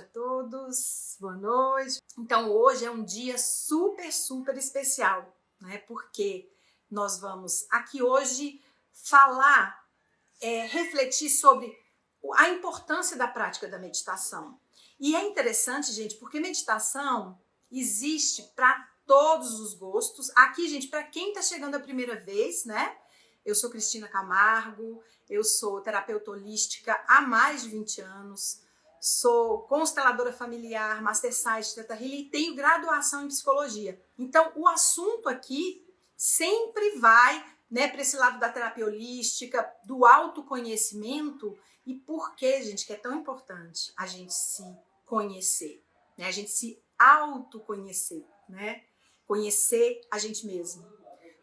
todos, boa noite. Então hoje é um dia super especial, né? Porque nós vamos aqui hoje falar, refletir sobre a importância da prática da meditação. E é interessante, gente, porque meditação existe para todos os gostos. Aqui, gente, para quem está chegando a primeira vez, né? Eu sou Cristina Camargo, eu sou terapeuta holística há mais de 20 anos, sou consteladora familiar, Master Site, Theta Healing e tenho graduação em psicologia. Então, o assunto aqui sempre vai, né, para esse lado da terapia holística, do autoconhecimento. E por que, gente, que é tão importante a gente se conhecer, né? A gente se autoconhecer, né? Conhecer a gente mesmo.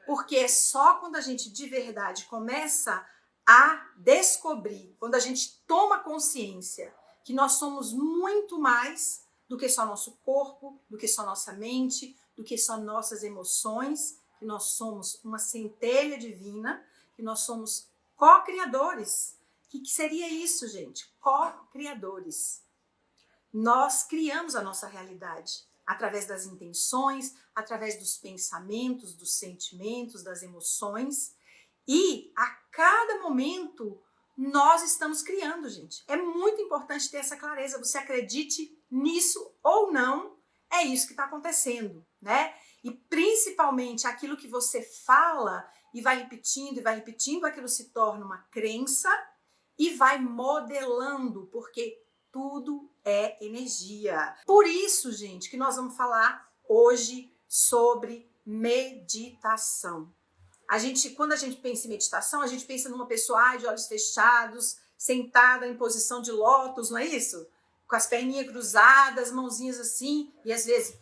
Porque é só quando a gente de verdade começa a descobrir, quando a gente toma consciência que nós somos muito mais do que só nosso corpo, do que só nossa mente, do que só nossas emoções, que nós somos uma centelha divina, que nós somos co-criadores. O que seria isso, gente? Co-criadores. Nós criamos a nossa realidade através das intenções, através dos pensamentos, dos sentimentos, das emoções. E a cada momento nós estamos criando, gente. É muito importante ter essa clareza. Você acredite nisso ou não, é isso que está acontecendo, né? E principalmente aquilo que você fala e vai repetindo, aquilo se torna uma crença e vai modelando, porque tudo é energia. Por isso, gente, que nós vamos falar hoje sobre meditação. Quando a gente pensa em meditação, a gente pensa numa pessoa de olhos fechados, sentada em posição de lótus, não é isso? Com as perninhas cruzadas, mãozinhas assim, e às vezes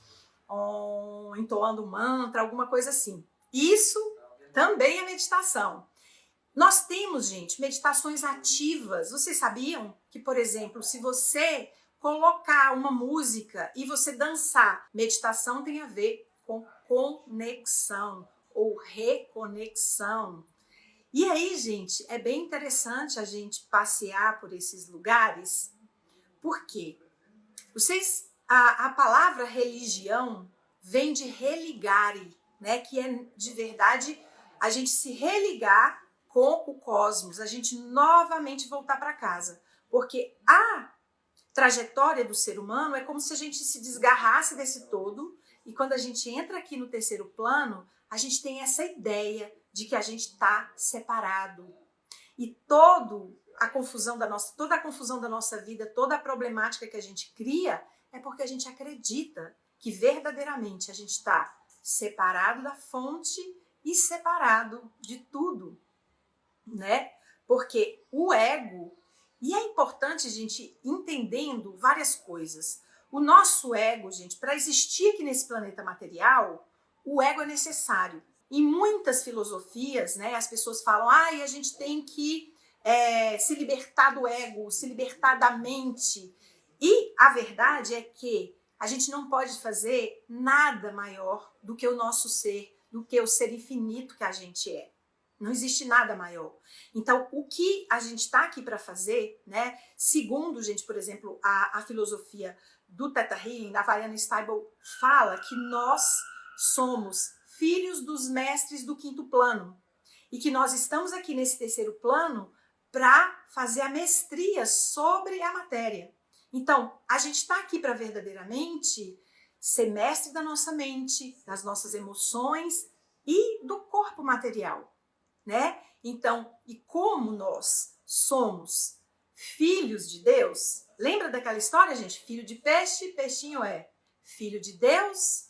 entoando um mantra, alguma coisa assim. Isso também é meditação. Nós temos, gente, meditações ativas. Vocês sabiam que, por exemplo, se você colocar uma música e você dançar, meditação tem a ver com conexão ou reconexão. E aí, gente, é bem interessante a gente passear por esses lugares. Por quê? A palavra religião vem de religare, né? Que é, de verdade, a gente se religar com o cosmos, a gente novamente voltar para casa. Porque a trajetória do ser humano é como se a gente se desgarrasse desse todo e quando a gente entra aqui no terceiro plano, a gente tem essa ideia de que a gente está separado. E toda a confusão da nossa vida, toda a problemática que a gente cria é porque a gente acredita que verdadeiramente a gente está separado da fonte e separado de tudo, né? Porque o ego, e é importante a gente entendendo várias coisas. O nosso ego, gente, para existir aqui nesse planeta material, o ego é necessário. Em muitas filosofias, né, as pessoas falam, a gente tem que se libertar do ego, se libertar da mente. E a verdade é que a gente não pode fazer nada maior do que o nosso ser, do que o ser infinito que a gente é. Não existe nada maior. Então, o que a gente está aqui para fazer, né? Segundo, gente, por exemplo, a filosofia do Theta Healing, da Variana Steibel, fala que nós somos filhos dos mestres do quinto plano e que nós estamos aqui nesse terceiro plano para fazer a mestria sobre a matéria. Então, a gente está aqui para verdadeiramente ser mestre da nossa mente, das nossas emoções e do corpo material, né? Então, e como nós somos filhos de Deus, lembra daquela história, gente? Filho de peixe, peixinho é. Filho de Deus,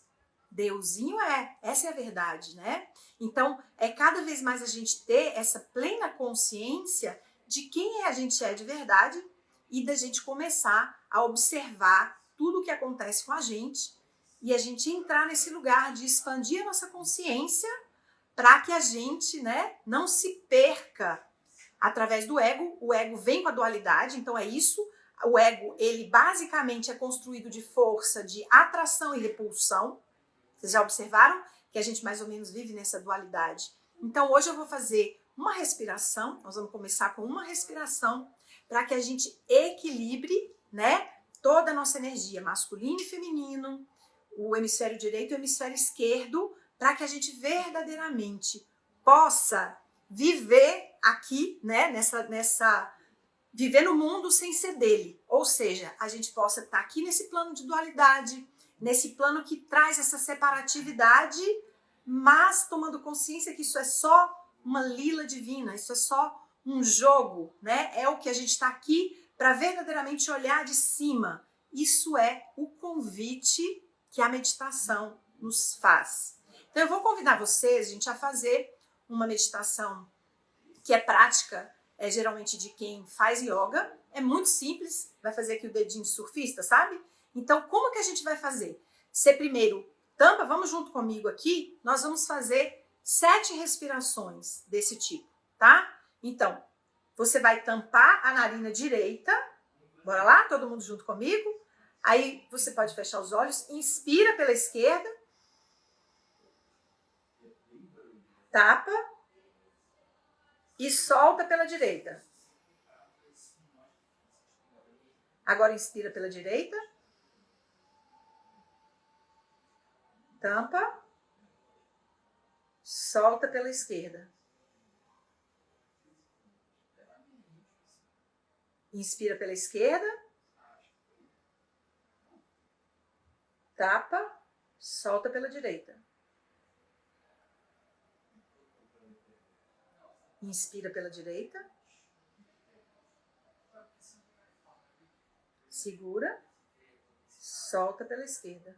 Deusinho é. Essa é a verdade, né? Então, é cada vez mais a gente ter essa plena consciência de quem a gente é de verdade e da gente começar a observar tudo o que acontece com a gente e a gente entrar nesse lugar de expandir a nossa consciência para que a gente, né, não se perca através do ego. O ego vem com a dualidade, então é isso. O ego, ele basicamente é construído de força, de atração e repulsão. Vocês já observaram que a gente mais ou menos vive nessa dualidade? Então hoje eu vou fazer uma respiração, nós vamos começar com uma respiração para que a gente equilibre, né, toda a nossa energia, masculino e feminino, o hemisfério direito e o hemisfério esquerdo, para que a gente verdadeiramente possa viver aqui, né, viver no mundo sem ser dele. Ou seja, a gente possa estar aqui nesse plano de dualidade, nesse plano que traz essa separatividade, mas tomando consciência que isso é só uma lila divina, isso é só um jogo, né? É o que a gente está aqui para verdadeiramente olhar de cima. Isso é o convite que a meditação nos faz. Então eu vou convidar vocês, gente, a fazer uma meditação que é prática, geralmente de quem faz yoga. É muito simples, vai fazer aqui o dedinho de surfista, sabe? Então, como que a gente vai fazer? Você primeiro tampa, vamos junto comigo aqui, nós vamos fazer 7 respirações desse tipo, tá? Então, você vai tampar a narina direita, bora lá, todo mundo junto comigo? Aí você pode fechar os olhos, inspira pela esquerda, tapa e solta pela direita. Agora inspira pela direita, tampa, solta pela esquerda. Inspira pela esquerda, tapa, solta pela direita. Inspira pela direita, segura, solta pela esquerda.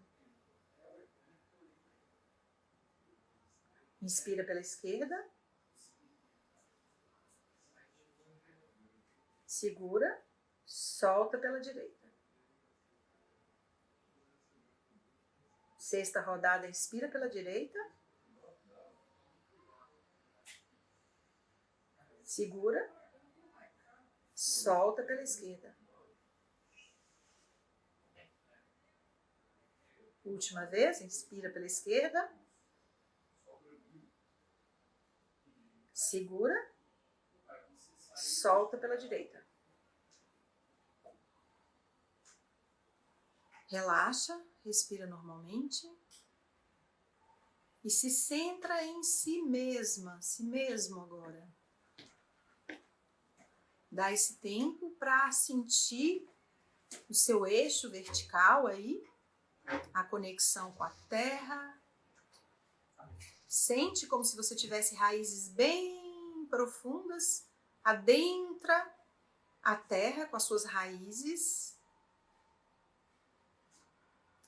Inspira pela esquerda, segura, solta pela direita. Sexta rodada, inspira pela direita, segura, solta pela esquerda. Última vez, inspira pela esquerda, segura, solta pela direita. Relaxa, respira normalmente e se centra em si mesma, si mesmo agora. Dá esse tempo para sentir o seu eixo vertical aí, a conexão com a terra. Sente como se você tivesse raízes bem profundas, adentra a terra com as suas raízes.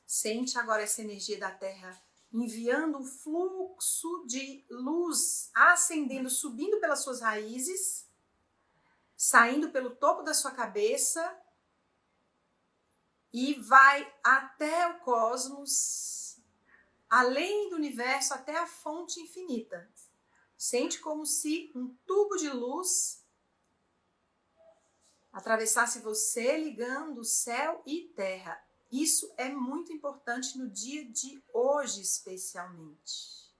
Sente agora essa energia da terra enviando um fluxo de luz, ascendendo, subindo pelas suas raízes, saindo pelo topo da sua cabeça e vai até o cosmos, além do universo, até a fonte infinita. Sente como se um tubo de luz atravessasse você, ligando céu e terra. Isso é muito importante no dia de hoje, especialmente.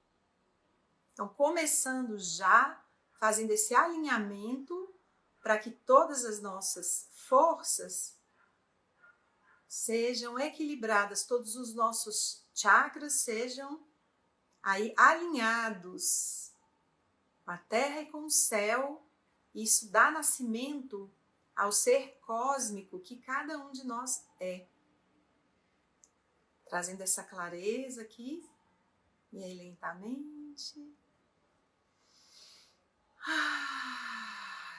Então, começando já, fazendo esse alinhamento para que todas as nossas forças sejam equilibradas, todos os nossos chakras sejam aí alinhados com a terra e com o céu. Isso dá nascimento ao ser cósmico que cada um de nós é. Trazendo essa clareza aqui, e aí lentamente.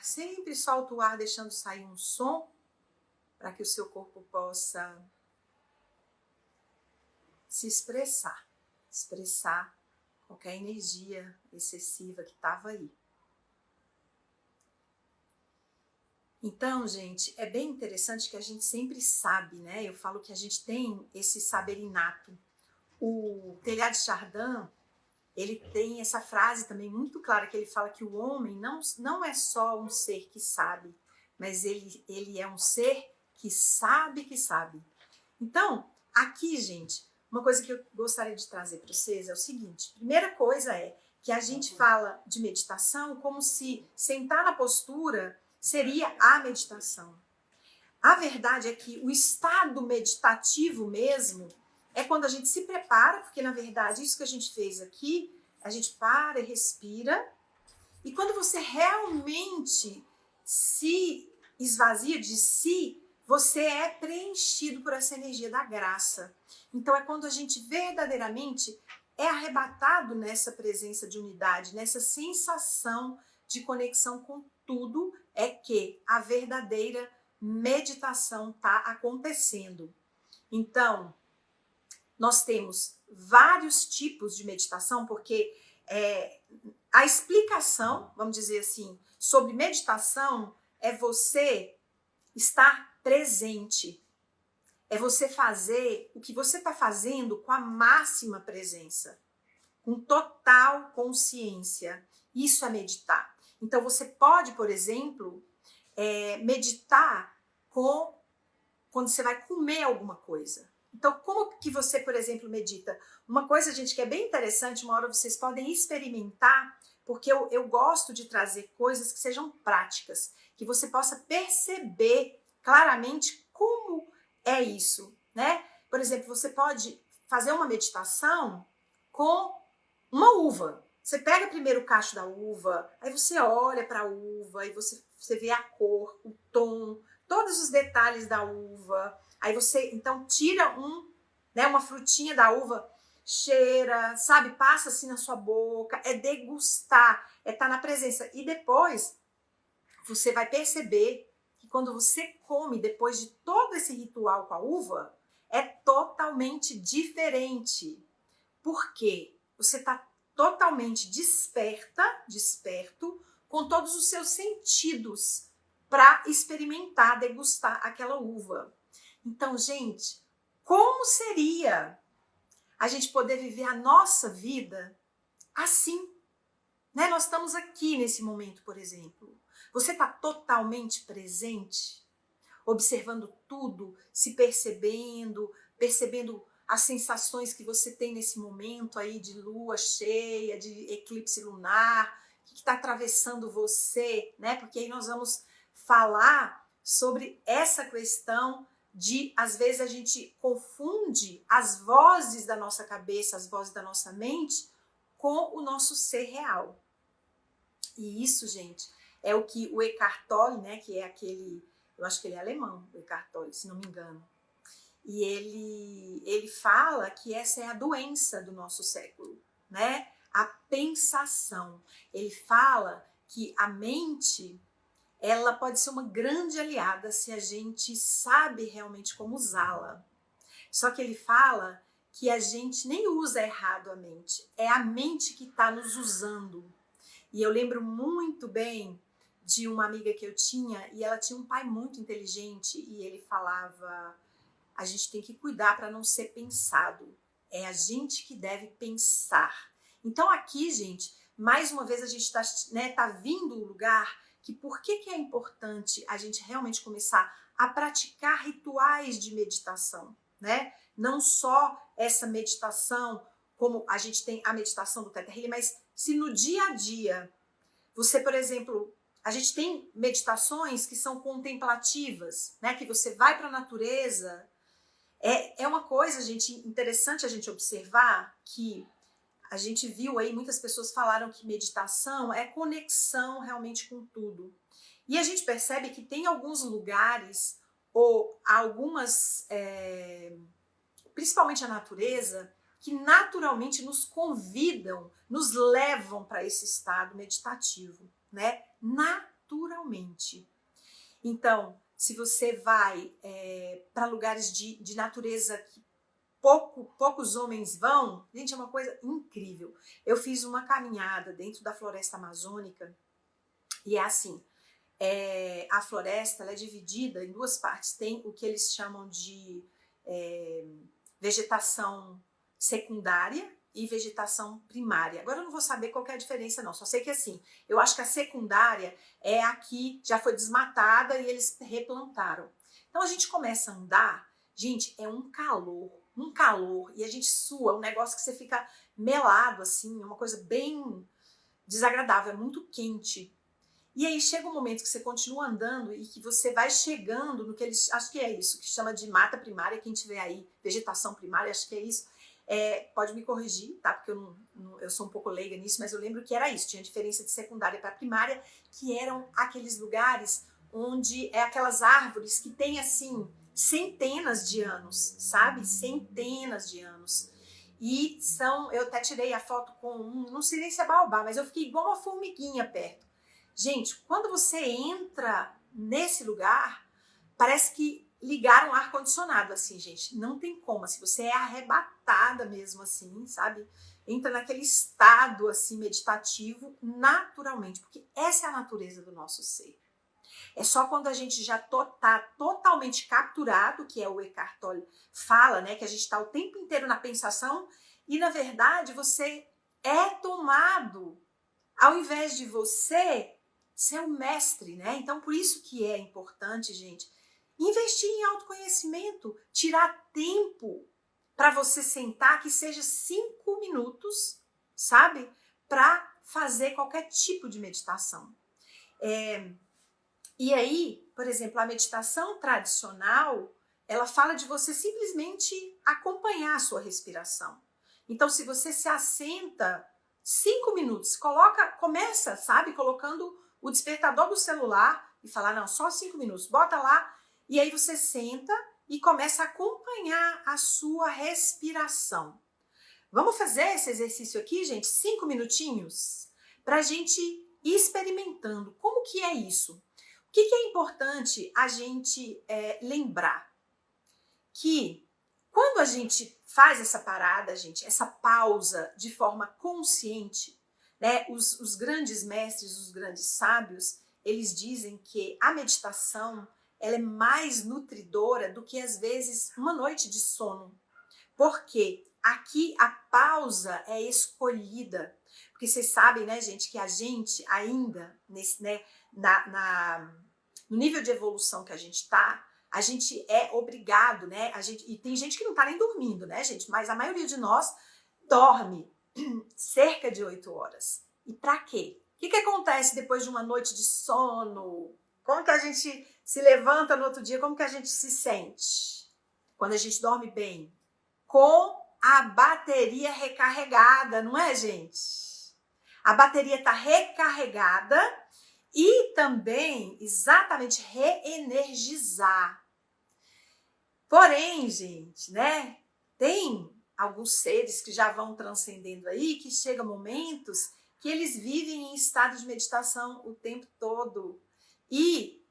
Sempre solta o ar, deixando sair um som, para que o seu corpo possa se expressar qualquer energia excessiva que estava aí. Então, gente, é bem interessante que a gente sempre sabe, né? Eu falo que a gente tem esse saber inato. O Teilhard de Chardin, ele tem essa frase também muito clara, que ele fala que o homem não é só um ser que sabe, mas ele é um ser que sabe que sabe. Então, aqui, gente, uma coisa que eu gostaria de trazer para vocês é o seguinte. Primeira coisa é que a gente fala de meditação como se sentar na postura seria a meditação. A verdade é que o estado meditativo mesmo é quando a gente se prepara, porque na verdade isso que a gente fez aqui, a gente para e respira, e quando você realmente se esvazia de si, você é preenchido por essa energia da graça. Então é quando a gente verdadeiramente é arrebatado nessa presença de unidade, nessa sensação de conexão com tudo, é que a verdadeira meditação está acontecendo. Então, nós temos vários tipos de meditação, porque a explicação, vamos dizer assim, sobre meditação é você estar presente. É você fazer o que você está fazendo com a máxima presença, com total consciência. Isso é meditar. Então você pode, por exemplo, meditar quando você vai comer alguma coisa. Então, como que você, por exemplo, medita? Uma coisa, gente, que é bem interessante, uma hora vocês podem experimentar, porque eu gosto de trazer coisas que sejam práticas, que você possa perceber claramente como é isso, né? Por exemplo, você pode fazer uma meditação com uma uva. Você pega primeiro o cacho da uva, aí você olha para a uva, aí você vê a cor, o tom, todos os detalhes da uva. Aí você, então, tira uma frutinha da uva, cheira, sabe? Passa assim na sua boca, é degustar, é estar na presença. E depois, você vai perceber que quando você come, depois de todo esse ritual com a uva, é totalmente diferente. Por quê? Você está totalmente desperto, com todos os seus sentidos para experimentar, degustar aquela uva. Então, gente, como seria a gente poder viver a nossa vida assim? Né? Nós estamos aqui nesse momento, por exemplo. Você está totalmente presente, observando tudo, se percebendo as sensações que você tem nesse momento aí de lua cheia, de eclipse lunar, o que está atravessando você, né? Porque aí nós vamos falar sobre essa questão de, às vezes, a gente confunde as vozes da nossa cabeça, as vozes da nossa mente, com o nosso ser real. E isso, gente, é o que o Eckhart Tolle, né, que é aquele, eu acho que ele é alemão, o Eckhart Tolle, se não me engano, e ele fala que essa é a doença do nosso século, né? A pensação. Ele fala que a mente, ela pode ser uma grande aliada se a gente sabe realmente como usá-la. Só que ele fala que a gente nem usa errado a mente, é a mente que está nos usando. E eu lembro muito bem de uma amiga que eu tinha, e ela tinha um pai muito inteligente, e ele falava: a gente tem que cuidar para não ser pensado. É a gente que deve pensar. Então aqui, gente, mais uma vez a gente tá vindo um lugar que por que é importante a gente realmente começar a praticar rituais de meditação, né? Não só essa meditação, como a gente tem a meditação do Theta Healing, mas se no dia a dia você, por exemplo, a gente tem meditações que são contemplativas, né? Que você vai para a natureza. É uma coisa, gente, interessante a gente observar que a gente viu aí, muitas pessoas falaram que meditação é conexão realmente com tudo. E a gente percebe que tem alguns lugares ou algumas, principalmente a natureza, que naturalmente nos convidam, nos levam para esse estado meditativo, né? Naturalmente. Então, se você vai para lugares de natureza que poucos homens vão, gente, é uma coisa incrível. Eu fiz uma caminhada dentro da floresta amazônica e é assim, a floresta ela é dividida em duas partes. Tem o que eles chamam de vegetação secundária e vegetação primária. Agora eu não vou saber qual que é a diferença não, só sei que assim, eu acho que a secundária é a que já foi desmatada e eles replantaram. Então a gente começa a andar, gente, é um calor, e a gente sua, é um negócio que você fica melado assim, é uma coisa bem desagradável, é muito quente. E aí chega um momento que você continua andando e que você vai chegando no que eles, acho que é isso, que chama de mata primária, quem tiver aí, vegetação primária, acho que é isso. Pode me corrigir, tá? Porque eu sou um pouco leiga nisso, mas eu lembro que era isso, tinha diferença de secundária para primária, que eram aqueles lugares onde aquelas árvores que têm assim centenas de anos, sabe? Centenas de anos. E eu até tirei a foto com não sei nem se é baobá, mas eu fiquei igual uma formiguinha perto. Gente, quando você entra nesse lugar, parece que ligaram um ar-condicionado, assim, gente. Não tem como, assim, você é arrebatada mesmo, assim, sabe? Entra naquele estado, assim, meditativo, naturalmente, porque essa é a natureza do nosso ser. É só quando a gente já tá totalmente capturado, que é o Eckhart Tolle fala, né, que a gente está o tempo inteiro na pensação e, na verdade, você é tomado, ao invés de você ser o mestre, né? Então, por isso que é importante, gente, investir em autoconhecimento, tirar tempo para você sentar, que seja 5 minutos, sabe? Para fazer qualquer tipo de meditação. E aí, por exemplo, a meditação tradicional, ela fala de você simplesmente acompanhar a sua respiração. Então, se você se assenta 5 minutos, começa, sabe, colocando o despertador do celular e falar, não, só 5 minutos, bota lá, e aí você senta e começa a acompanhar a sua respiração. Vamos fazer esse exercício aqui, gente, 5 minutinhos, para a gente ir experimentando. Como que é isso? O que é importante a gente lembrar? Que quando a gente faz essa parada, gente, essa pausa de forma consciente, né, os grandes mestres, os grandes sábios, eles dizem que a meditação ela é mais nutridora do que, às vezes, uma noite de sono. Porque aqui a pausa é escolhida. Porque vocês sabem, né, gente, que a gente ainda, no nível de evolução que a gente está, a gente é obrigado, né? E tem gente que não tá nem dormindo, né, gente? Mas a maioria de nós dorme cerca de 8 horas. E para quê? O que acontece depois de uma noite de sono? Como que a gente se levanta no outro dia? Como que a gente se sente? Quando a gente dorme bem? Com a bateria recarregada, não é, gente? A bateria está recarregada e também, exatamente, reenergizar. Porém, gente, né? Tem alguns seres que já vão transcendendo aí, que chegam momentos que eles vivem em estado de meditação o tempo todo. E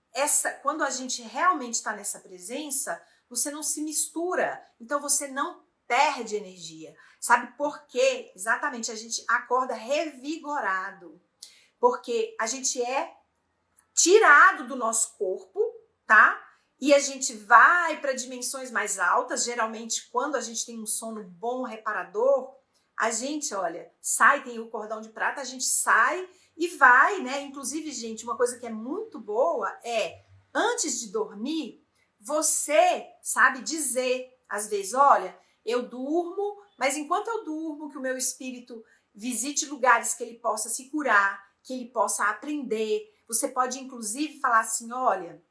quando a gente realmente está nessa presença, você não se mistura, então você não perde energia. Sabe por quê? Exatamente, a gente acorda revigorado, porque a gente é tirado do nosso corpo, tá? E a gente vai para dimensões mais altas. Geralmente, quando a gente tem um sono bom, reparador, a gente, olha, sai, tem o cordão de prata, a gente sai e vai, né? Inclusive, gente, uma coisa que é muito boa é, antes de dormir, você, sabe, dizer, às vezes, olha, eu durmo, mas enquanto eu durmo, que o meu espírito visite lugares que ele possa se curar, que ele possa aprender. Você pode, inclusive, falar assim, olha,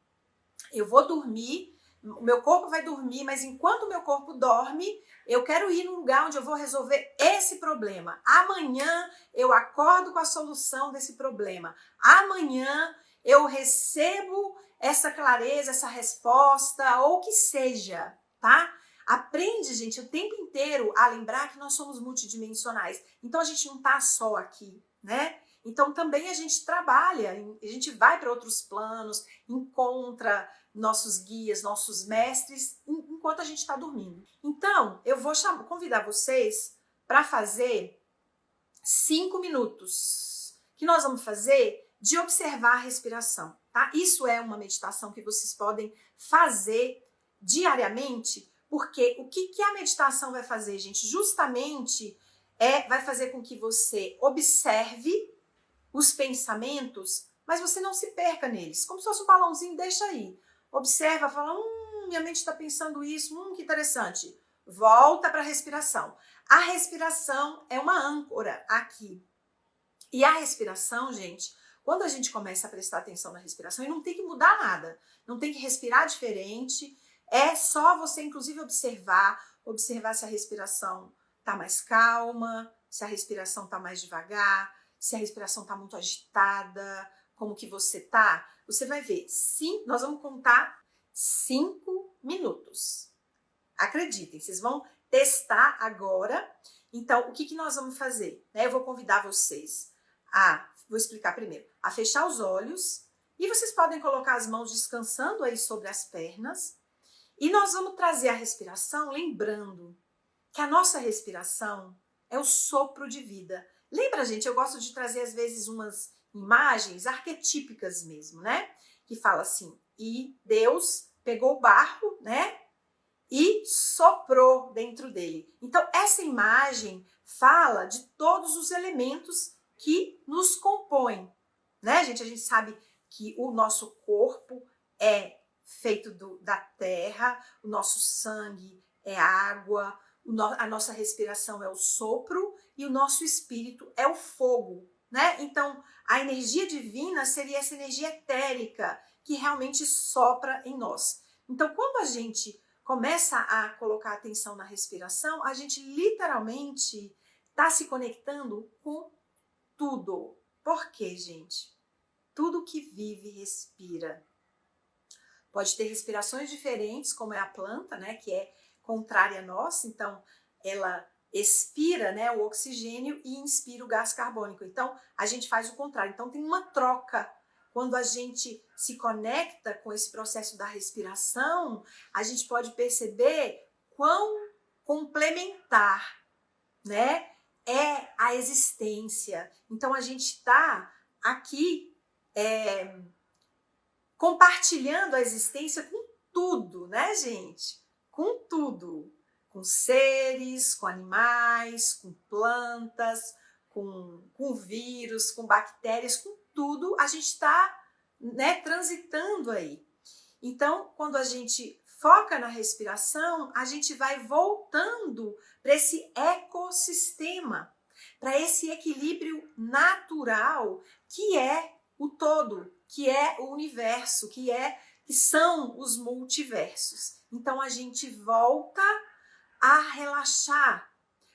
eu vou dormir, o meu corpo vai dormir, mas enquanto o meu corpo dorme, eu quero ir num lugar onde eu vou resolver esse problema. Amanhã eu acordo com a solução desse problema. Amanhã eu recebo essa clareza, essa resposta, ou o que seja, tá? Aprende, gente, o tempo inteiro a lembrar que nós somos multidimensionais. Então a gente não tá só aqui, né? Então também a gente trabalha, a gente vai para outros planos, encontra nossos guias, nossos mestres, enquanto a gente está dormindo. Então, eu vou convidar vocês para fazer 5 minutos, que nós vamos fazer de observar a respiração, tá? Isso é uma meditação que vocês podem fazer diariamente, porque o que a meditação vai fazer, gente? Justamente vai fazer com que você observe os pensamentos, mas você não se perca neles. Como se fosse um balãozinho, deixa aí. Observa, fala, minha mente está pensando isso, que interessante. Volta para a respiração. A respiração é uma âncora aqui. E a respiração, gente, quando a gente começa a prestar atenção na respiração, e não tem que mudar nada, não tem que respirar diferente, é só você, inclusive, observar se a respiração está mais calma, se a respiração está mais devagar, se a respiração está muito agitada, como que você tá. Você vai ver, sim, nós vamos contar 5 minutos. Acreditem, vocês vão testar agora. Então, o que nós vamos fazer? Eu vou convidar vocês vou explicar primeiro, a fechar os olhos, e vocês podem colocar as mãos descansando aí sobre as pernas, e nós vamos trazer a respiração, lembrando que a nossa respiração é o sopro de vida. Lembra, gente, eu gosto de trazer às vezes umas imagens arquetípicas mesmo, né? Que fala assim, e Deus pegou o barro, né? E soprou dentro dele. Então, essa imagem fala de todos os elementos que nos compõem, né, gente? A gente sabe que o nosso corpo é feito da terra, o nosso sangue é água, a nossa respiração é o sopro e o nosso espírito é o fogo, né? Então, a energia divina seria essa energia etérica que realmente sopra em nós. Então, quando a gente começa a colocar atenção na respiração, a gente literalmente está se conectando com tudo. Por quê, gente? Tudo que vive respira. Pode ter respirações diferentes, como é a planta, né, que é contrária a nossa, então ela expira, né, o oxigênio e inspira o gás carbônico. Então a gente faz o contrário. Então tem uma troca. Quando a gente se conecta com esse processo da respiração, a gente pode perceber quão complementar, né, é a existência. Então a gente está aqui compartilhando a existência com tudo, né, gente? Com tudo. Com seres, com animais, com plantas, com vírus, com bactérias, com tudo. A gente está, né, transitando aí. Então, quando a gente foca na respiração, a gente vai voltando para esse ecossistema, para esse equilíbrio natural que é o todo, que é o universo, que são os multiversos. Então a gente volta a relaxar,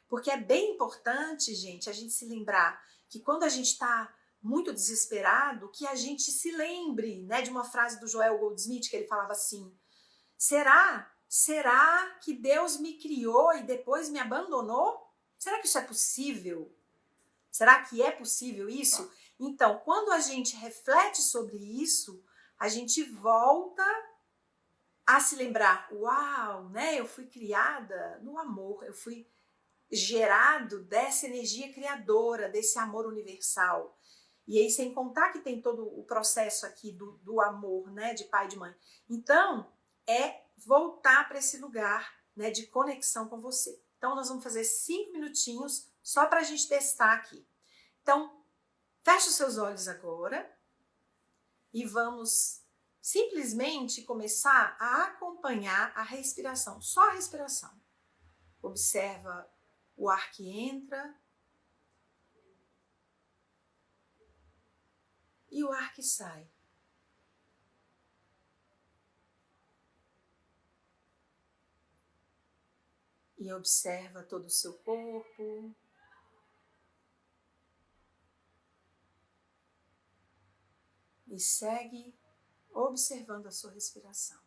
porque é bem importante, gente, a gente se lembrar que quando a gente está muito desesperado, que a gente se lembre, né, de uma frase do Joel Goldsmith, que ele falava assim: será que Deus me criou e depois me abandonou? Será que isso é possível? Será que é possível isso? Então, quando a gente reflete sobre isso, a gente volta a se lembrar, uau, né? Eu fui criada no amor, eu fui gerado dessa energia criadora, desse amor universal. E aí, sem contar que tem todo o processo aqui do amor, né, de pai e de mãe. Então, é voltar para esse lugar, né, de conexão com você. Então, nós vamos fazer 5 minutinhos só para a gente testar aqui. Então, feche os seus olhos agora e vamos simplesmente começar a acompanhar a respiração, só a respiração. Observa o ar que entra e o ar que sai. E observa todo o seu corpo. E segue observando a sua respiração.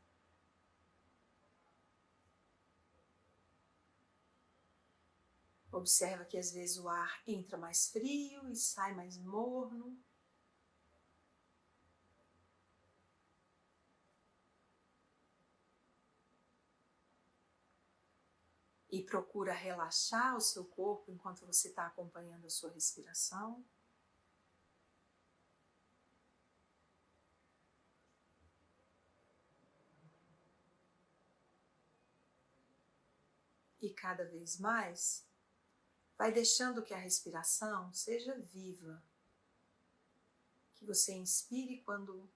Observa que às vezes o ar entra mais frio e sai mais morno. E procura relaxar o seu corpo enquanto você está acompanhando a sua respiração. E cada vez mais, vai deixando que a respiração seja viva. Que você inspire quando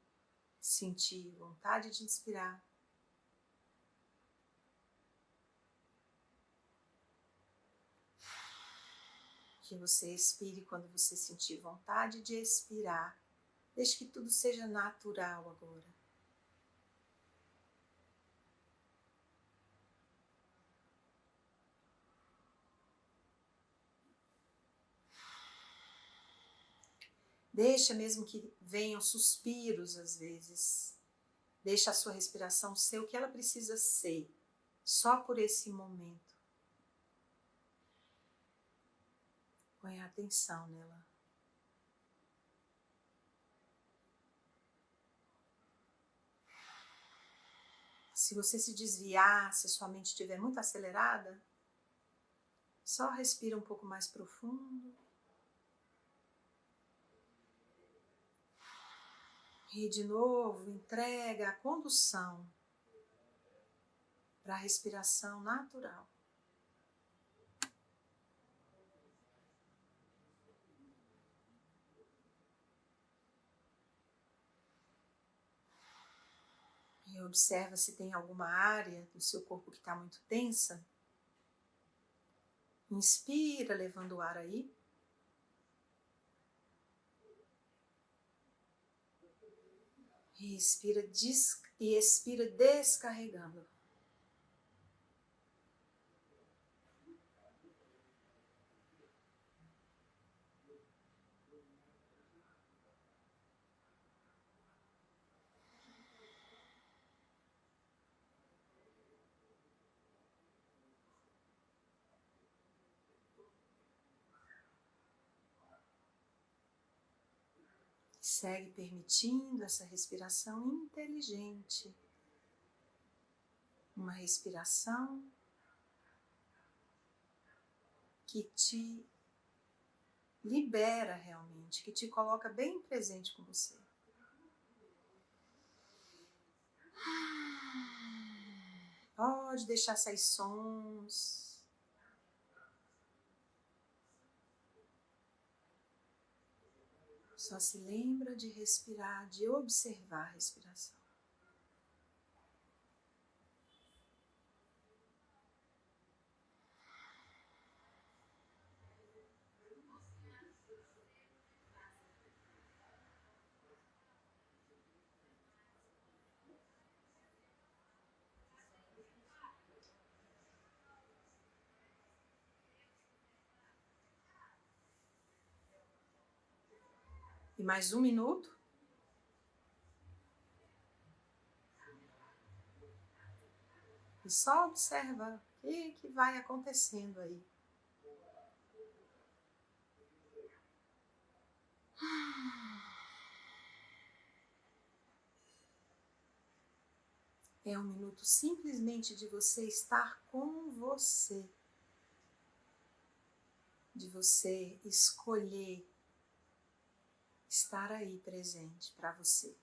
sentir vontade de inspirar. Que você expire quando você sentir vontade de expirar. Deixe que tudo seja natural agora. Deixa mesmo que venham suspiros às vezes. Deixa a sua respiração ser o que ela precisa ser, só por esse momento. Põe atenção nela. Se você se desviar, se sua mente estiver muito acelerada, só respira um pouco mais profundo. E de novo, entrega a condução para a respiração natural. E observa se tem alguma área do seu corpo que está muito tensa. Inspira, levando o ar aí. E expira descarregando. Segue permitindo essa respiração inteligente. Uma respiração que te libera realmente, que te coloca bem presente com você. Pode deixar sair sons. Só se lembra de respirar, de observar a respiração. E mais 1 minuto. E só observa o que vai acontecendo aí. É 1 minuto simplesmente de você estar com você. De você escolher estar aí presente para você.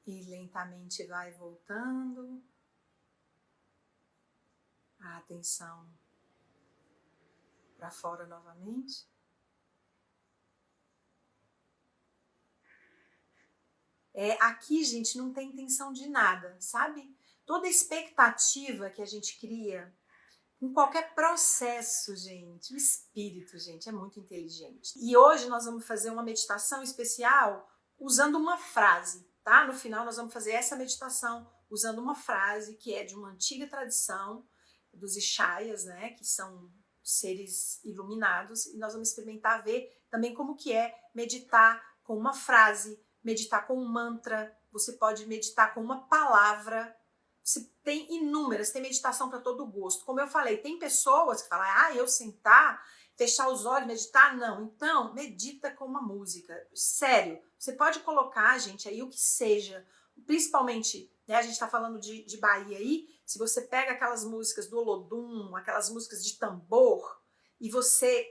E lentamente vai voltando a atenção para fora novamente. Aqui, gente, não tem intenção de nada, sabe? Toda expectativa que a gente cria em qualquer processo, gente, o espírito, gente, é muito inteligente. E hoje nós vamos fazer uma meditação especial usando uma frase, tá? No final nós vamos fazer essa meditação usando uma frase que é de uma antiga tradição dos Ishayas, né? Que são seres iluminados, e nós vamos experimentar ver também como que é meditar com uma frase, meditar com um mantra, você pode meditar com uma palavra. Tem inúmeras, tem meditação para todo gosto. Como eu falei, tem pessoas que falam, eu sentar, fechar os olhos, meditar, não. Então, medita com uma música. Sério, você pode colocar, gente, aí o que seja, principalmente, né, a gente está falando de Bahia aí, se você pega aquelas músicas do Olodum, aquelas músicas de tambor, e você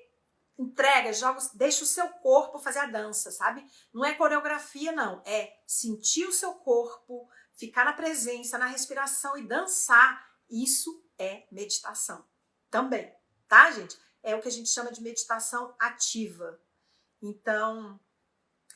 entrega, joga, deixa o seu corpo fazer a dança, sabe? Não é coreografia, não. É sentir o seu corpo, ficar na presença, na respiração e dançar. Isso é meditação também, tá, gente? É o que a gente chama de meditação ativa. Então,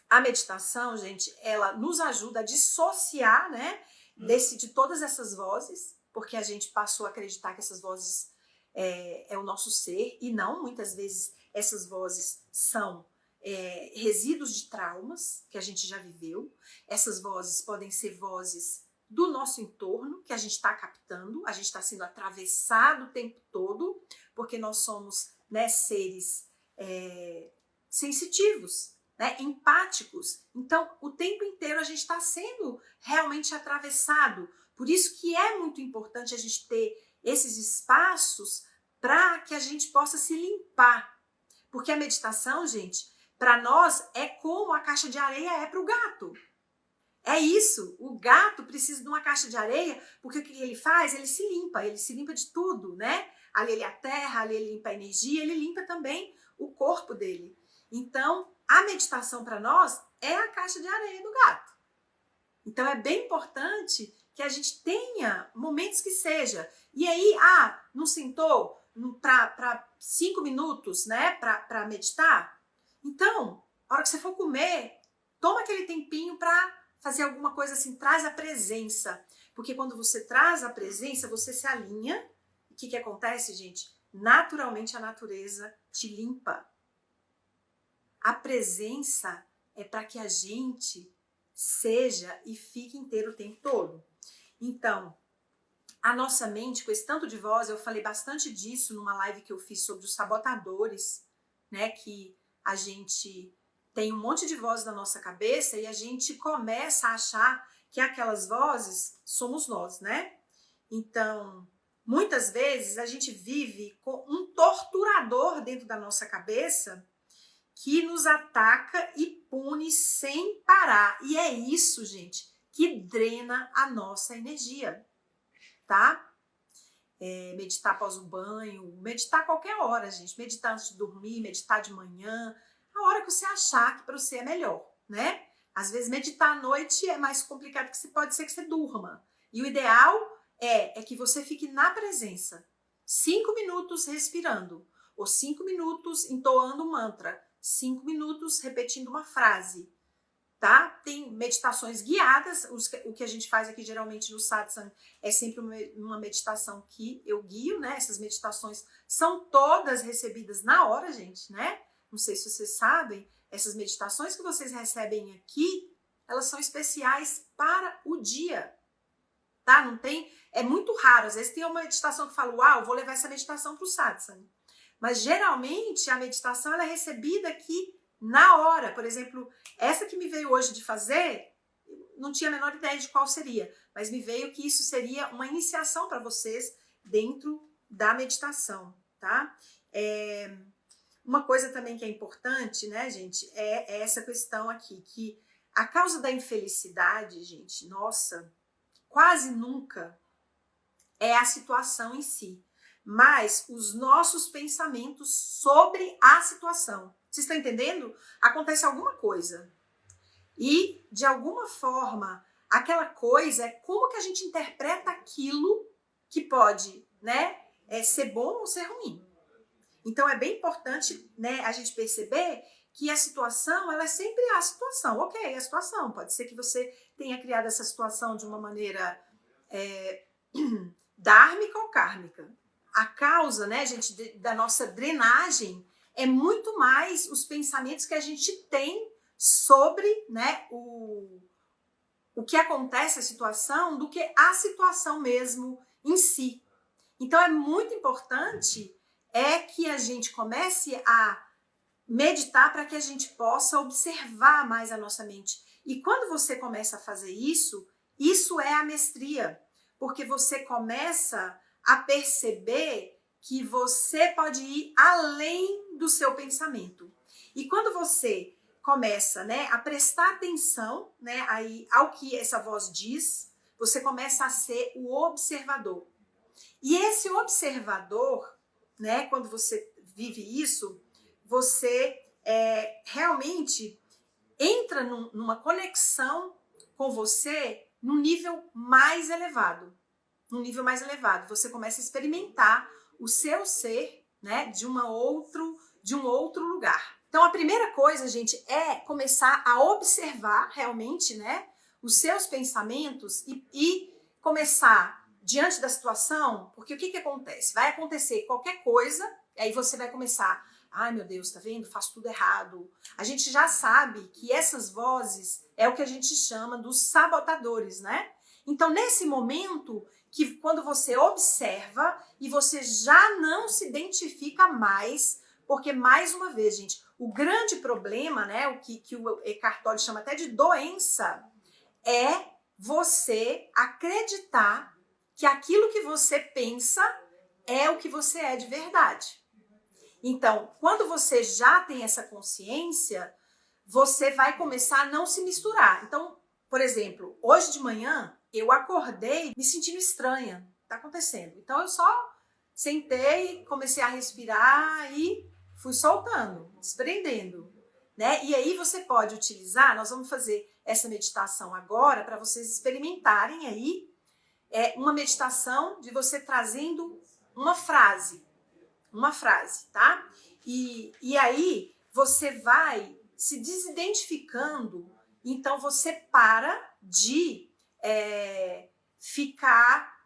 a meditação, gente, ela nos ajuda a dissociar, né, de todas essas vozes, porque a gente passou a acreditar que essas vozes é o nosso ser, e não, muitas vezes essas vozes são resíduos de traumas que a gente já viveu. Essas vozes podem ser vozes do nosso entorno, que a gente está captando, a gente está sendo atravessado o tempo todo, porque nós somos, né, seres sensitivos, né, empáticos. Então, o tempo inteiro a gente está sendo realmente atravessado. Por isso que é muito importante a gente ter esses espaços para que a gente possa se limpar. Porque a meditação, gente, para nós é como a caixa de areia é para o gato. É isso, o gato precisa de uma caixa de areia, porque o que ele faz? Ele se limpa de tudo, né? Ali ele aterra, ali ele limpa a energia, ele limpa também o corpo dele. Então, a meditação para nós é a caixa de areia do gato. Então, é bem importante que a gente tenha momentos que seja. E aí, não sentou para 5 minutos, né, para meditar? Então, a hora que você for comer, toma aquele tempinho para fazer alguma coisa assim, traz a presença. Porque quando você traz a presença, você se alinha. O que acontece, gente? Naturalmente a natureza te limpa. A presença é para que a gente seja e fique inteiro o tempo todo. Então, a nossa mente, com esse tanto de voz, eu falei bastante disso numa live que eu fiz sobre os sabotadores, né? Que a gente tem um monte de voz na nossa cabeça e a gente começa a achar que aquelas vozes somos nós, né? Então, muitas vezes a gente vive com um torturador dentro da nossa cabeça que nos ataca e pune sem parar. E é isso, gente, que drena a nossa energia, tá? Meditar após o banho, meditar a qualquer hora, gente. Meditar antes de dormir, meditar de manhã, a hora que você achar que para você é melhor, né? Às vezes meditar à noite é mais complicado, porque pode ser que você durma. E o ideal é que você fique na presença. 5 minutos respirando, ou 5 minutos entoando um mantra, 5 minutos repetindo uma frase, tá? Tem meditações guiadas, o que a gente faz aqui geralmente no satsang é sempre uma meditação que eu guio, né? Essas meditações são todas recebidas na hora, gente, né? Não sei se vocês sabem, essas meditações que vocês recebem aqui, elas são especiais para o dia, tá? Não tem, é muito raro, às vezes tem uma meditação que fala, uau, vou levar essa meditação para o satsang. Mas geralmente a meditação ela é recebida aqui na hora. Por exemplo, essa que me veio hoje de fazer, não tinha a menor ideia de qual seria, mas me veio que isso seria uma iniciação para vocês dentro da meditação, tá? Uma coisa também que é importante, né, gente, é essa questão aqui, que a causa da infelicidade, gente, nossa, quase nunca é a situação em si, mas os nossos pensamentos sobre a situação. Vocês estão entendendo? Acontece alguma coisa e, de alguma forma, aquela coisa é como que a gente interpreta aquilo que pode, né, ser bom ou ser ruim. Então, é bem importante, né, a gente perceber que a situação, ela é sempre a situação. Ok, a situação. Pode ser que você tenha criado essa situação de uma maneira dármica ou kármica. A causa, né, gente, da nossa drenagem é muito mais os pensamentos que a gente tem sobre, né, o que acontece, a situação, do que a situação mesmo em si. Então, é muito importante que a gente comece a meditar para que a gente possa observar mais a nossa mente. E quando você começa a fazer isso, isso é a mestria, porque você começa a perceber que você pode ir além do seu pensamento. E quando você começa, né, a prestar atenção, né, aí, ao que essa voz diz, você começa a ser o observador. E esse observador, né, quando você vive isso, você realmente entra numa conexão com você num nível mais elevado. num nível mais elevado. Você começa a experimentar o seu ser, né, de um outro lugar. Então, a primeira coisa, gente, é começar a observar realmente, né, os seus pensamentos e começar diante da situação, porque o que acontece? Vai acontecer qualquer coisa, e aí você vai começar, ai meu Deus, tá vendo? Faço tudo errado. A gente já sabe que essas vozes é o que a gente chama dos sabotadores, né? Então, nesse momento, que quando você observa e você já não se identifica mais, porque, mais uma vez, gente, o grande problema, né, o que o Eckhart Tolle chama até de doença, é você acreditar que aquilo que você pensa é o que você é de verdade. Então, quando você já tem essa consciência, você vai começar a não se misturar. Então, por exemplo, hoje de manhã eu acordei me sentindo estranha. Tá acontecendo. Então eu só sentei, comecei a respirar e fui soltando, desprendendo, né? E aí você pode utilizar, nós vamos fazer essa meditação agora para vocês experimentarem aí uma meditação de você trazendo uma frase, tá? E aí você vai se desidentificando, então você para de ficar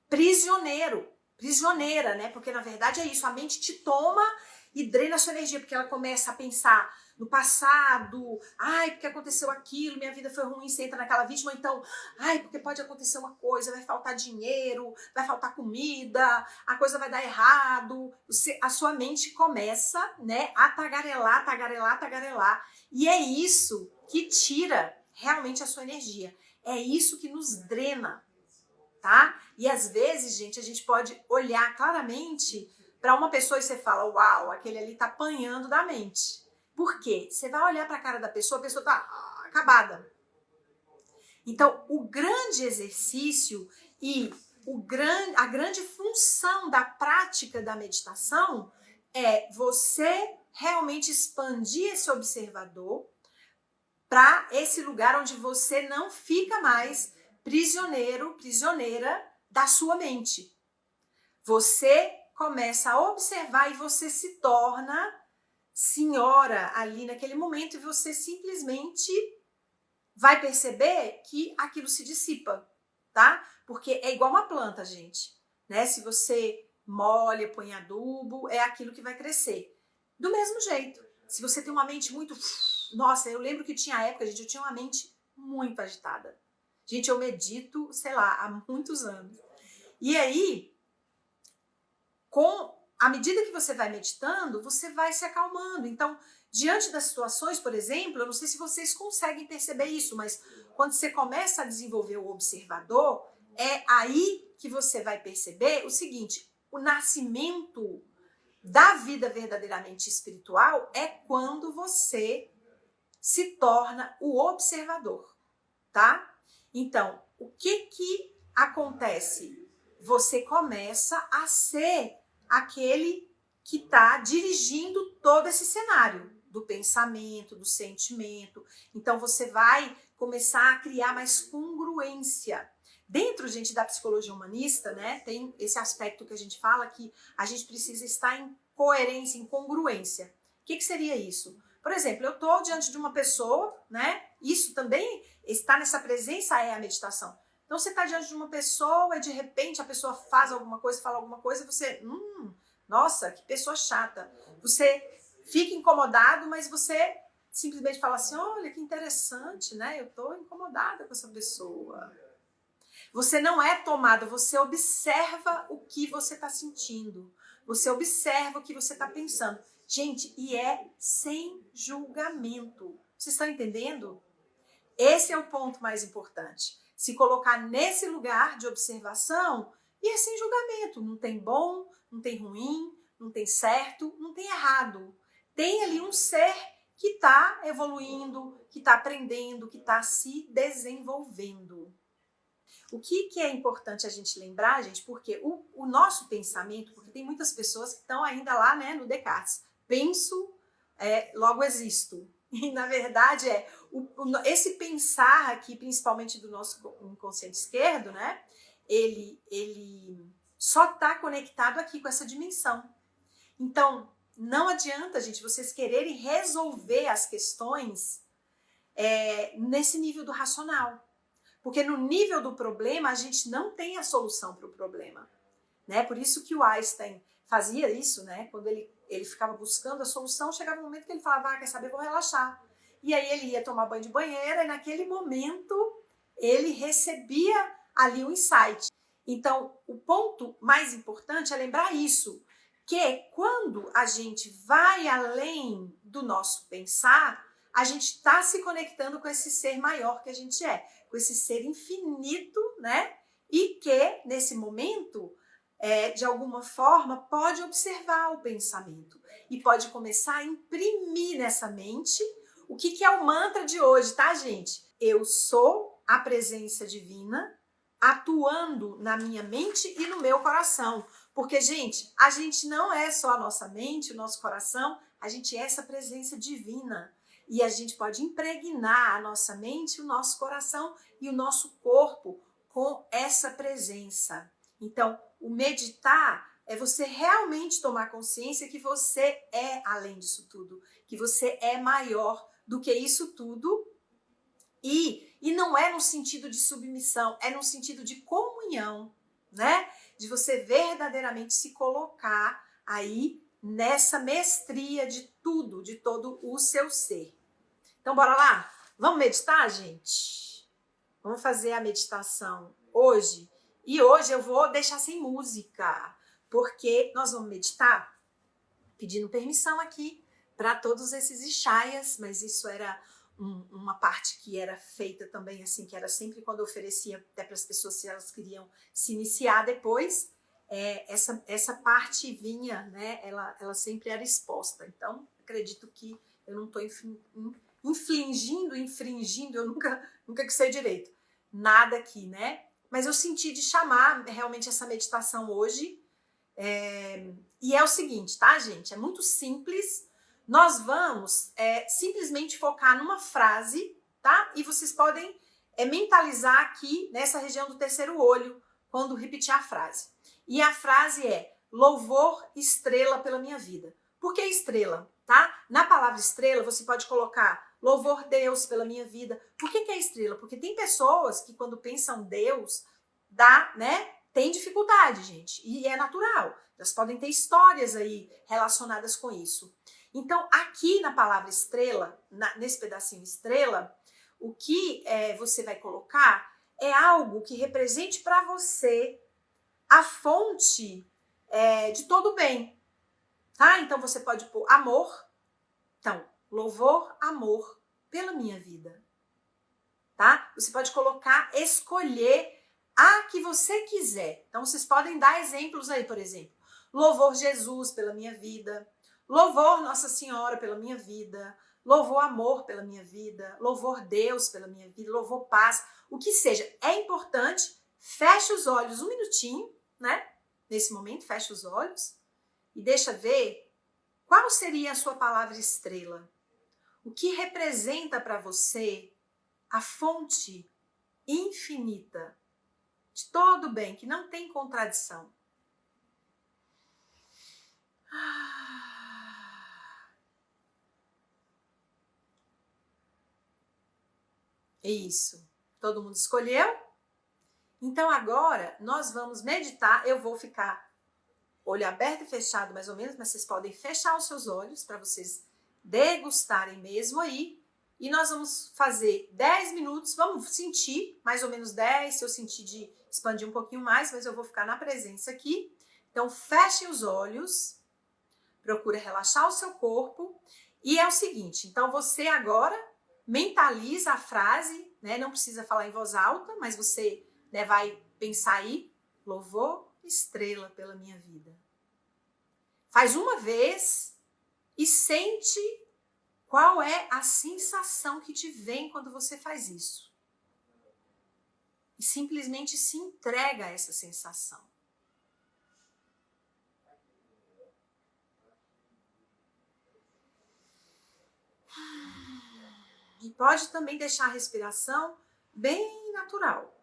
prisioneira, né? Porque na verdade é isso, a mente te toma e drena a sua energia, porque ela começa a pensar no passado, ai, porque aconteceu aquilo, minha vida foi ruim, você entra naquela vítima, então, ai, porque pode acontecer uma coisa, vai faltar dinheiro, vai faltar comida, a coisa vai dar errado, a sua mente começa, né, a tagarelar, e é isso que tira realmente a sua energia, é isso que nos drena, tá? E às vezes, gente, a gente pode olhar claramente para uma pessoa e você fala, uau, aquele ali tá apanhando da mente. Por quê? Você vai olhar para a cara da pessoa, a pessoa tá acabada. Então, o grande exercício e a grande função da prática da meditação é você realmente expandir esse observador para esse lugar onde você não fica mais prisioneira da sua mente. Você começa a observar e você se torna senhora ali naquele momento e você simplesmente vai perceber que aquilo se dissipa, tá? Porque é igual uma planta, gente, né? Se você molha, põe adubo, é aquilo que vai crescer. Do mesmo jeito, se você tem uma mente muito... Nossa, eu lembro que tinha época, gente, eu tinha uma mente muito agitada. Gente, eu medito, sei lá, há muitos anos. E aí, à medida que você vai meditando, você vai se acalmando. Então, diante das situações, por exemplo, eu não sei se vocês conseguem perceber isso, mas quando você começa a desenvolver o observador, é aí que você vai perceber o seguinte, o nascimento da vida verdadeiramente espiritual é quando você se torna o observador, tá? Então, o que acontece? Você começa a ser aquele que está dirigindo todo esse cenário do pensamento, do sentimento. Então, você vai começar a criar mais congruência. Dentro, gente, da psicologia humanista, né, tem esse aspecto que a gente fala que a gente precisa estar em coerência, em congruência. O que seria isso? Por exemplo, eu estou diante de uma pessoa, né? Isso também, estar nessa presença é a meditação. Então, você está diante de uma pessoa e, de repente, a pessoa faz alguma coisa, fala alguma coisa e você... nossa, que pessoa chata. Você fica incomodado, mas você simplesmente fala assim, olha, que interessante, né? Eu estou incomodada com essa pessoa. Você não é tomado, você observa o que você está sentindo. Você observa o que você está pensando. Gente, e é sem julgamento. Vocês estão entendendo? Esse é o ponto mais importante. Se colocar nesse lugar de observação e é sem julgamento. Não tem bom, não tem ruim, não tem certo, não tem errado. Tem ali um ser que está evoluindo, que está aprendendo, que está se desenvolvendo. O que é importante a gente lembrar, gente, porque o nosso pensamento, porque tem muitas pessoas que estão ainda lá, né, no Descartes, penso, logo existo. E, na verdade, esse pensar aqui, principalmente do nosso inconsciente esquerdo, né, ele só está conectado aqui com essa dimensão. Então, não adianta, gente, vocês quererem resolver as questões nesse nível do racional. Porque no nível do problema, a gente não tem a solução para o problema. Né? Por isso que o Einstein fazia isso, né? Quando ele ficava buscando a solução, chegava um momento que ele falava, quer saber, vou relaxar. E aí ele ia tomar banho de banheira e naquele momento ele recebia ali o insight. Então, o ponto mais importante é lembrar isso, que quando a gente vai além do nosso pensar, a gente está se conectando com esse ser maior que a gente é, com esse ser infinito, né? E que, nesse momento, de alguma forma, pode observar o pensamento e pode começar a imprimir nessa mente o que é o mantra de hoje, tá, gente? Eu sou a presença divina atuando na minha mente e no meu coração. Porque, gente, a gente não é só a nossa mente, o nosso coração, a gente é essa presença divina. E a gente pode impregnar a nossa mente, o nosso coração e o nosso corpo com essa presença. Então, o meditar é você realmente tomar consciência que você é além disso tudo, que você é maior do que isso tudo. E não é no sentido de submissão, é no sentido de comunhão, né? De você verdadeiramente se colocar aí nessa mestria de tudo, de todo o seu ser. Então, bora lá? Vamos meditar, gente? Vamos fazer a meditação hoje. E hoje eu vou deixar sem música, porque nós vamos meditar pedindo permissão aqui para todos esses ixaias, mas isso era uma parte que era feita também assim, que era sempre quando eu oferecia até para as pessoas se elas queriam se iniciar depois, essa parte vinha, né? Ela sempre era exposta. Então, acredito que eu não estou infringindo, eu nunca que sei direito nada aqui, né? Mas eu senti de chamar realmente essa meditação hoje. E é o seguinte, tá, gente? É muito simples. Nós vamos simplesmente focar numa frase, tá? E vocês podem mentalizar aqui nessa região do terceiro olho quando repetir a frase. E a frase é: louvor, estrela pela minha vida. Por que estrela? Tá? Na palavra estrela, você pode colocar louvor Deus pela minha vida. Por que é estrela? Porque tem pessoas que quando pensam Deus, tem dificuldade, gente. E é natural. Elas podem ter histórias aí relacionadas com isso. Então, aqui na palavra estrela, nesse pedacinho estrela, o que você vai colocar é algo que represente para você a fonte de todo o bem. Tá? Então, você pode pôr amor. Então, louvor, amor pela minha vida. Tá? Você pode colocar, escolher a que você quiser. Então, vocês podem dar exemplos aí, por exemplo. Louvor Jesus pela minha vida. Louvor Nossa Senhora pela minha vida. Louvor amor pela minha vida. Louvor Deus pela minha vida. Louvor paz. O que seja. É importante. Feche os olhos um minutinho, né? Nesse momento, feche os olhos. E deixa ver qual seria a sua palavra estrela. O que representa para você a fonte infinita de todo bem, que não tem contradição. Isso. Todo mundo escolheu? Então agora nós vamos meditar. Eu vou ficar olho aberto e fechado mais ou menos, mas vocês podem fechar os seus olhos para vocês degustarem mesmo aí. E nós vamos fazer 10 minutos, vamos sentir mais ou menos 10, se eu sentir de expandir um pouquinho mais, mas eu vou ficar na presença aqui. Então, feche os olhos, procura relaxar o seu corpo. E é o seguinte, então você agora mentaliza a frase, né? Não precisa falar em voz alta, mas você vai pensar aí, louvor, estrela pela minha vida. Faz uma vez e sente qual é a sensação que te vem quando você faz isso. E simplesmente se entrega a essa sensação. E pode também deixar a respiração bem natural.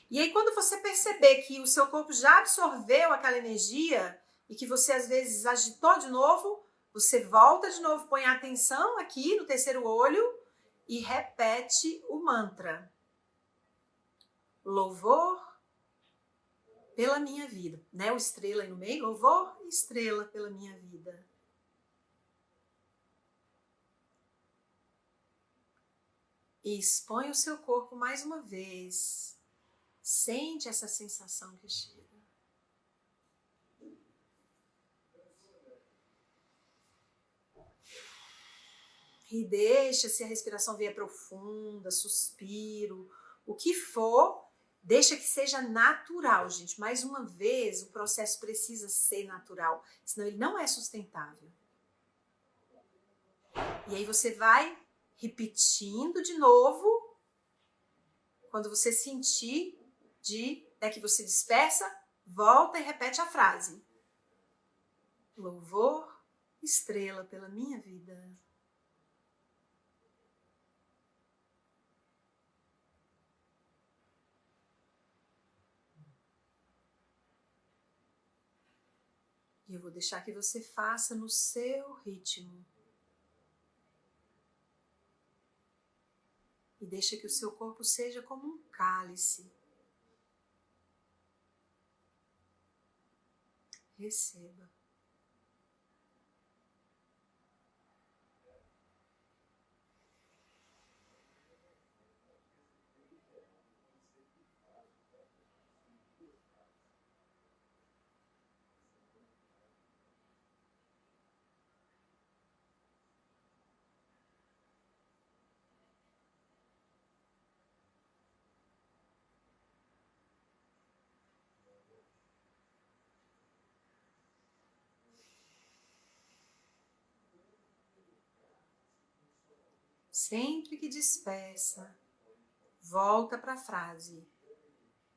E aí, quando você perceber que o seu corpo já absorveu aquela energia e que você, às vezes, agitou de novo, você volta de novo, põe a atenção aqui no terceiro olho e repete o mantra. Louvor pela minha vida. Né? O estrela aí no meio, louvor e estrela pela minha vida. E expõe o seu corpo mais uma vez. Sente essa sensação que chega. E deixa, se a respiração vier profunda, suspiro, o que for, deixa que seja natural, gente. Mais uma vez, o processo precisa ser natural, senão ele não é sustentável. E aí você vai repetindo de novo, quando você sentir que você dispersa, volta e repete a frase. Louvor, estrela pela minha vida. E eu vou deixar que você faça no seu ritmo. E deixa que o seu corpo seja como um cálice. Receba. Sempre que dispersa, volta para a frase.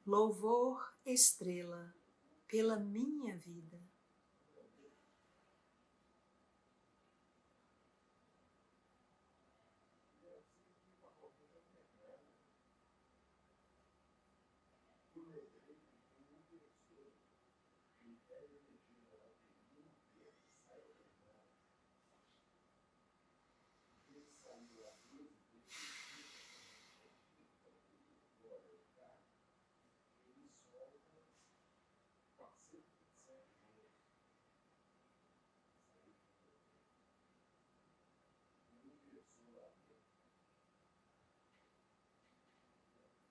Louvor, estrela, pela minha vida.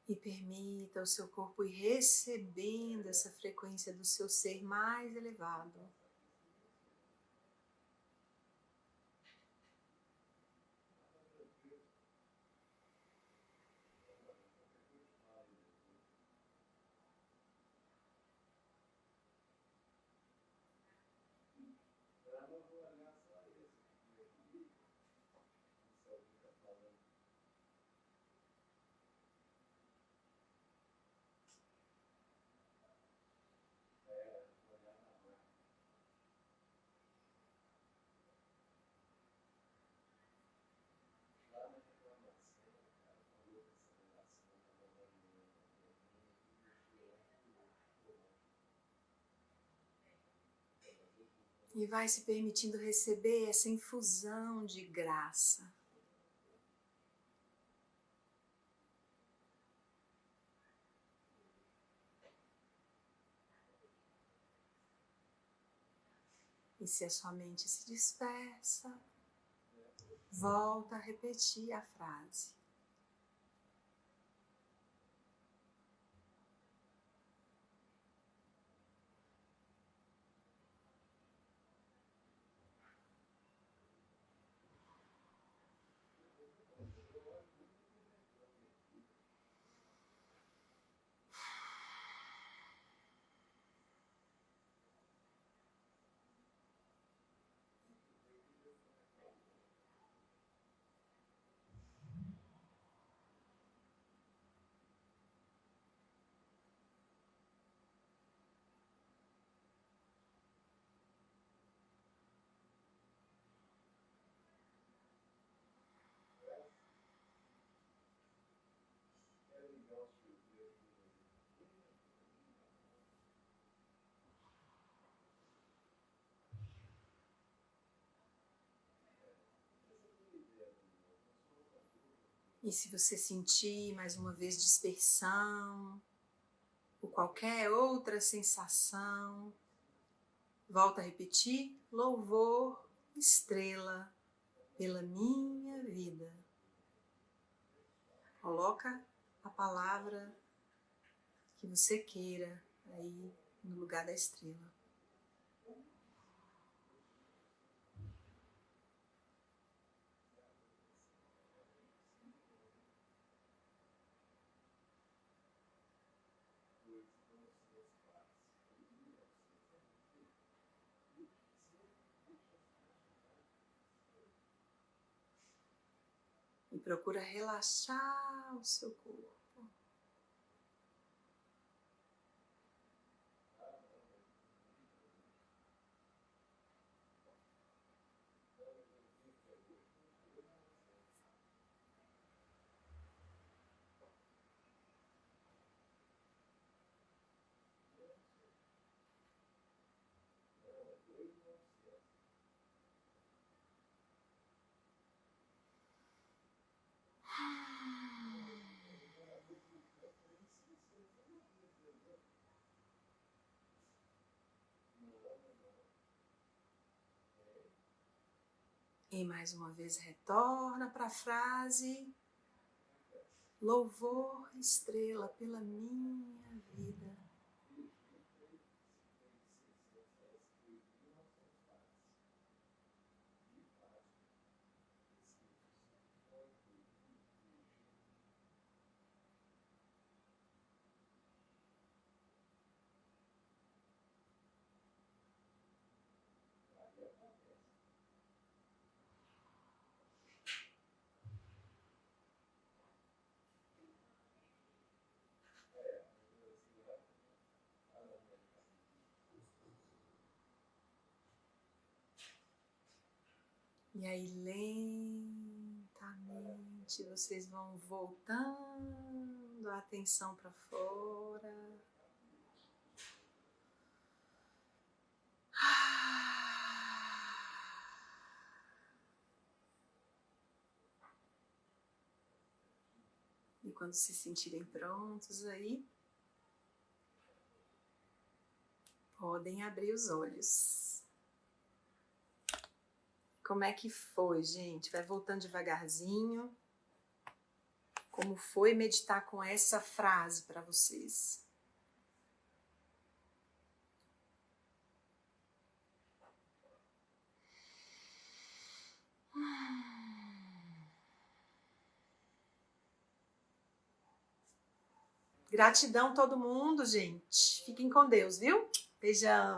E permita o seu corpo ir recebendo essa frequência do seu ser mais elevado. E vai se permitindo receber essa infusão de graça. E se a sua mente se dispersa, volta a repetir a frase. E se você sentir mais uma vez dispersão ou qualquer outra sensação, volta a repetir: louvor, estrela, pela minha vida. Coloca a palavra que você queira aí no lugar da estrela. E procura relaxar o seu corpo. E mais uma vez retorna para a frase: louvor, estrela, pela minha vida. E aí, lentamente, vocês vão voltando a atenção para fora. E quando se sentirem prontos aí, podem abrir os olhos. Como é que foi, gente? Vai voltando devagarzinho. Como foi meditar com essa frase para vocês? Gratidão todo mundo, gente. Fiquem com Deus, viu? Beijão.